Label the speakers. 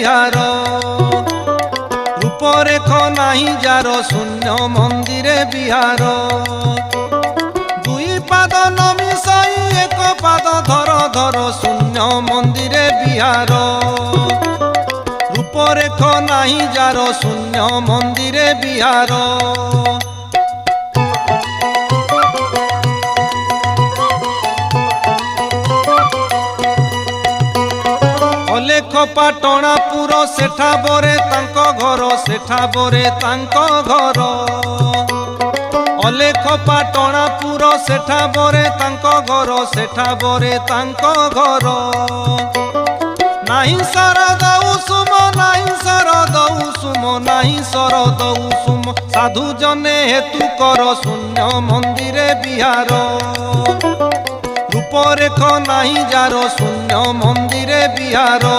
Speaker 1: ବିହାର ରୂପରେଖ ନାହିଁ ଯାର ଶୂନ୍ୟ ମନ୍ଦିରେ ବିହାର ଦୁଇ ପାଦ ନମିଶାଇ ଏକ ପାଦ ଧର ଧର ଶୂନ୍ୟ ମନ୍ଦିରେ ବିହାର ରୂପରେଖ ନାହିଁ ଯାର ଶୂନ୍ୟ ମନ୍ଦିରେ ବିହାର ଅଲେଖ ପାଟଣାପୁର ସେଠା ବରେ ତାଙ୍କ ଘର ସେଠା ବରେ ତାଙ୍କ ଘର ଅଲେଖ ପାଟଣାପୁର ସେଠା ବରେ ତାଙ୍କ ଘର ସେଠା ବରେ ତାଙ୍କ ଘର ନାହିଁ ଶରଦ ଉଷୁମ ନାହିଁ ଶରଦ ଉଷୁମ ନାହିଁ ଶରଦ ଉଷୁମ ସାଧୁ ଜନେ ହେତୁ କର ଶୂନ୍ୟ ମନ୍ଦିରେ ବିହାର ରୂପରେଖ ନାହିଁ ଯାର ଶୂନ୍ୟ ମନ୍ଦିରେ ବିହାର